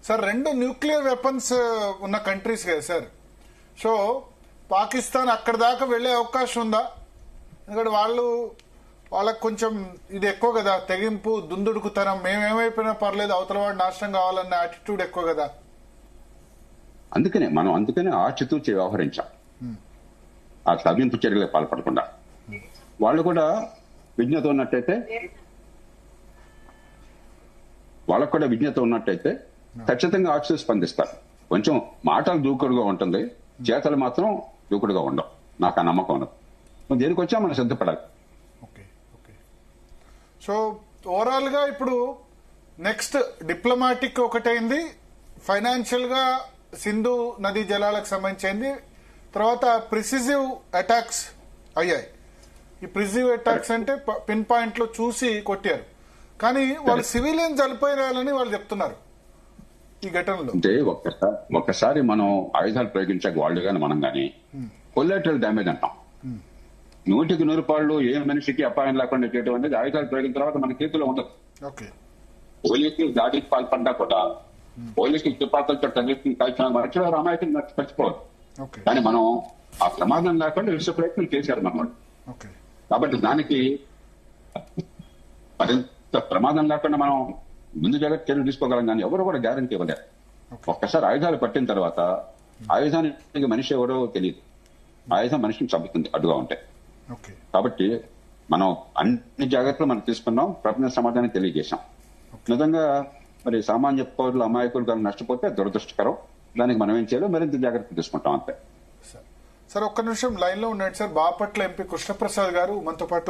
Sir రెండు nuclear weapons ఉన్న countries కదా సార్. సో పాకిస్తాన్ అక్కడ దాకా వెళ్లే అవకాశం ఉందా? ఎందుకంటే వాళ్ళకు కొంచెం ఇది ఎక్కువ కదా, తెగింపు, దుందుడుకుతనం, మేమేమైపోయినా పర్లేదు అవతల వాడు నాశనం కావాలన్న యాటిట్యూడ్ ఎక్కువ కదా. అందుకనే ఆచితూచి వ్యవహరించాం. ఆ తగ్గింపు చర్యలకు పాల్పడకుండా వాళ్ళు కూడా విజ్ఞత ఉన్నట్టయితే ఖచ్చితంగా ఆచితూ స్పందిస్తారు. కొంచెం మాటలు దూకుడుగా ఉంటుంది, చేతలు మాత్రం దూకుడుగా ఉండవు. నాకు ఆ నమ్మకం ఉన్నది. దేనికి వచ్చా మనం సిద్ధపడాలి. సో ఓవరాల్ గా ఇప్పుడు నెక్స్ట్ డిప్లొమాటిక్ ఒకటైంది, ఫైనాన్షియల్ గా సింధు నదీ జలాలకు సంబంధించింది, తర్వాత ప్రిసిజివ్ అటాక్స్ అయ్యాయి. ఈ ప్రిసిజివ్ అటాక్స్ అంటే పిన్ పాయింట్ లో చూసి కొట్టారు, కానీ వాళ్ళు సివిలియన్ చనిపోయారని వాళ్ళు చెప్తున్నారు ఈ ఘటనలో. అంటే ఒక్కసారి మనం ఆయుధాలు ప్రయోగించాక వాళ్ళు కానీ మనం కానీ కొలాటరల్ డ్యామేజ్ అంటాం. 100% ఏ మనిషికి అపాయం లేకుండా చేయడం అనేది ఆయుధాలు ప్రయోగించిన తర్వాత మన చేతిలో ఉండదు. పోలీసులు దాడికి పాల్పడ్డా కూడా పోలీసులు తుపాకులతో కలిసిన మనుషులు అమాయకులు చచ్చిపోవాలి. కానీ మనం ఆ ప్రమాదం లేకుండా విశ్వ ప్రయత్నం చేశారు మనం. కాబట్టి దానికి మరింత ప్రమాదం లేకుండా మనం ముందు జాగ్రత్త చర్యలు తీసుకోగలం, కానీ ఎవరు కూడా గ్యారంటీ ఇవ్వలేరు. ఒక్కసారి ఆయుధాలు పట్టిన తర్వాత ఆయుధానికి మనిషి ఎవరో తెలియదు, ఆయుధం మనిషిని చంపుతుంది అడ్డుగా ఉంటే. కాబట్టి మనం అన్ని జాగ్రత్తలు మనం తీసుకున్నాం, ప్రపంచ సమాజానికి తెలియజేశాం. నిజంగా మరి సామాన్య పౌరులు అమాయకులు కానీ నష్టపోతే దురదృష్టకరం. దానికి మనం ఏం చేయాలో మరింత జాగ్రత్త తీసుకుంటాం అంతే. సార్ ఒక్క నిమిషం లైన్ లో ఉన్నాడు సార్. బాపట్ల ఎంపీ కృష్ణప్రసాద్ గారు మనతో పాటు